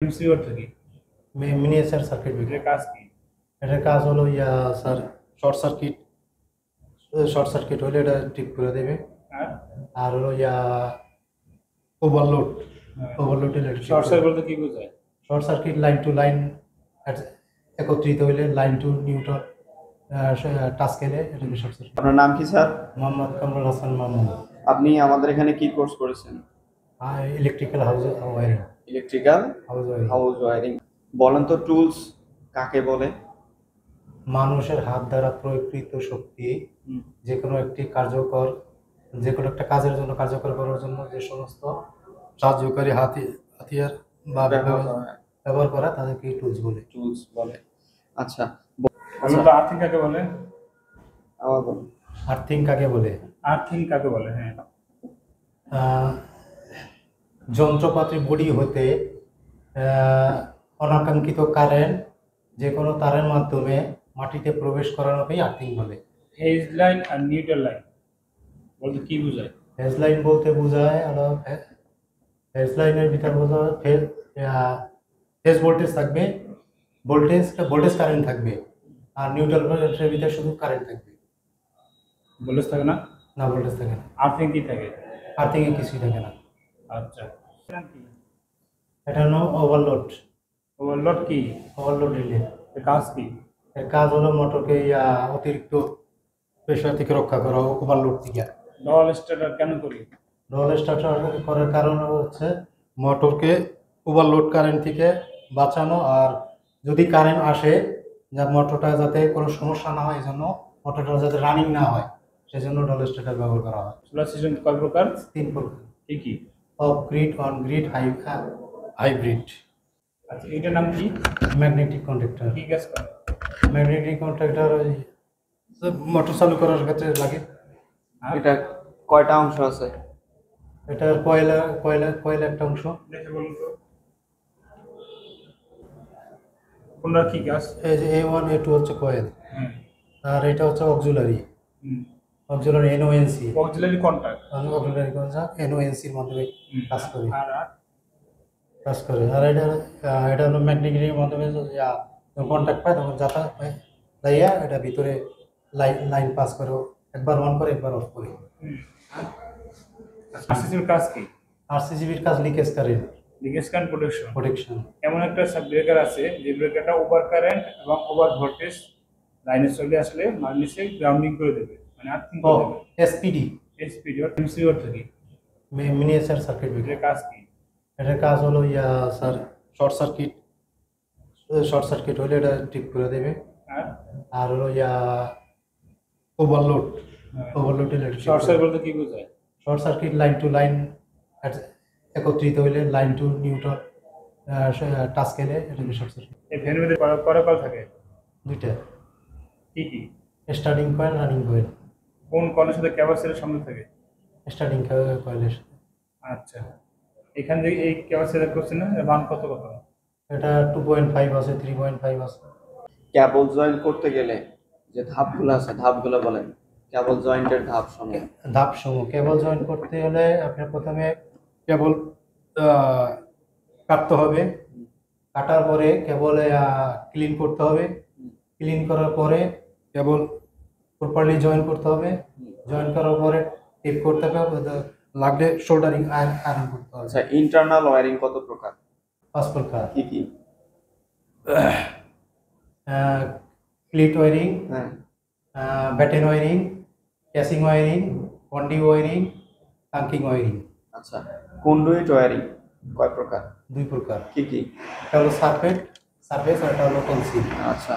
MCB অর্থ কি? Miniature circuit এটার ব্রেকার। কাজ কি? এটার কাজ হলো sir, short circuit short circuit হলে এটা ঠিক করে দেবে। আর আর হলো ওভারলোড হ্যাঁ। ওভারলোড শর্ট সার্কিট বলতে কি বোঝায়? Short circuit line to line একত্রিত হইলে লাইন টু নিউট্রাল টাচ গেলে এটাকে শর্ট সার্কিট। আপনার নাম কি স্যার? মোহাম্মদ কামরুল হাসান মামুন। আপনি আমাদের এখানে কি কোর্স করেছেন? Electrical house wiring. Electrical house wiring. House wiring. বলেন তো টুলস কাকে বলে? মানুষের হাত দ্বারা প্রয়োগকৃত শক্তি যে কোনো একটা কাজের জন্য কার্যকর করার জন্য যে সমস্ত সাহায্যকারী হাতিয়ার বা ব্যবহার করা তাদেরকে টুলস বলে। টুলস বলে। আচ্ছা, আর্থিং কাকে বলে? আবার বলুন। আর্থিং কাকে বলে? আর্থিং কাকে বলে? হ্যাঁ, যন্ত্রপাতি বডি হতে অনাকাঙ্ক্ষিত কারেন্ট যে কোনো তারের মাধ্যমে মাটিতে প্রবেশ করানোকেই আর্থিং বলে। ফেজ লাইন আর নিউট্রাল লাইন বলতে কি বোঝায়? ফেজ লাইন বলতে বোঝায় ফেজ লাইনের ভিতর বোঝায় ফেজ ভোল্টেজ থাকবে, ভোল্টেজ কারেন্ট থাকবে, আর নিউট্রাল ভোল্টেজের ভিতরে শুধু কারেন্ট থাকবে। ভোল্টেজ থাকে না? না, ভোল্টেজ থাকে না। আর্থিং কি থাকে? আর্থিং এ কিছুই থাকে না। আচ্ছা, এটা হলো ওভারলোড। ওভারলোড কি? Overload relay. এর কাজ কি? এর কাজ হলো মোটরকে অতিরিক্ত প্রেশার থেকে রক্ষা করা, ওভারলোড থেকে। ডবল স্টার্টার কেন করি? ডবল স্টার্টার করার কারণ হচ্ছে মোটরকে ওভারলোড কারেন্ট থেকে বাঁচানো, আর যদি কারেন্ট আসে যা মোটরটা যাতে কোনো সমস্যা না হয়, এই জন্য মোটরটা যাতে রানিং না হয় সেজন্য ডবল স্টার্টার ব্যবহার করা হয়। সোলার সিস্টেম কয় প্রকার? 3 প্রকার। কি কি? Of grid, on grid, hybrid. আচ্ছা, এটার নাম কি? Magnetic conductor. কি কাজ করে? ম্যাগনেটিক কন্ডাক্টর ওই মোটর চালু করার ক্ষেত্রে লাগে। এটা কয়টা অংশ আছে? এটার কয়লা একটা অংশ। দেখে বলুন তো কোনটা কি কাজ? এই যে A1 A2 হচ্ছে কয়েল, হুম আর এটা হচ্ছে অক্সিলারি হুম NONC। Auxiliary contact. Auxiliary NONC এর মাধ্যমে কাজ করে। আর আর এটা হলো ম্যাগনেটিকের মাধ্যমে কন্ট্যাক্ট পায়, তখন যাতায়াত পায় যাইয়া এটা ভিতরে লাইন পাস করে, একবার অন করে একবার অফ করে। আরসিসির কাজ কি? RCCBর কাজ leakage current leakage current protection. এমন একটা সাব ব্রেকার আছে যে ব্রেকারটা ওভার কারেন্ট এবং ওভার ভোল্টেজ লাইনে চলে আসলে মাইনাসে গ্রাউন্ডিং করে দেবে, মানে আর্থিং করে দেবে। SPD এসপিডি অর্থ এমসিবি অর্থ কি? Miniature circuit breaker. এটার কাজ কি? এটার কাজ হলো স্যার, শর্ট সার্কিট হলে এটা ঠিক করে দেবে। আর আর হলো ওভারলোড শর্ট সার্কিট বলতে কি বোঝায়? Short circuit line to line একত্রিত হইলে লাইন টু নিউট্রাল টাচ গেলে এটাকে শর্ট সার্কিট। এই ফ্যানের মধ্যে কয়টা কল থাকে? দুইটা। কি কি? Starting coil, running coil. কোন কলের সাথে ক্যাপাসিটরের সঙ্গে থাকে? স্টার্টিং কয়েলের। আচ্ছা, এখান থেকে এই ক্যাপাসিটর করছে না, এর মান কত কত? এটা 2.5 আছে, 3.5 আছে। কেবল জয়েন করতে গেলে যে ধাপগুলো আছে, ধাপগুলো বলেন। কেবল জয়েন্টের ধাপ সমূহ। কেবল জয়েন করতে হলে আপনার প্রথমে কেবল কাটতে হবে, কাটার পরে কেবল ক্লিন করতে হবে, ক্লিন করার পরে কেবল প্রপারলি জয়েন করতে হবে, জয়েন করার পরে টেপ করতে হবে, লাগলে সোল্ডারিং আয়রন করতে হবে। আচ্ছা, ইন্টারনাল ওয়্যারিং কত প্রকার? 5 প্রকার। কি কি? ক্লিট ওয়ারিং, হ্যাঁ। Batten wiring, casing wiring, conduit wiring, trunking wiring. আচ্ছা, কন্ডুইট ওয়্যারিং কয় প্রকার? 2 প্রকার। কি কি? একটা হলো সারফেস, আর একটা হলো কনসিল। আচ্ছা।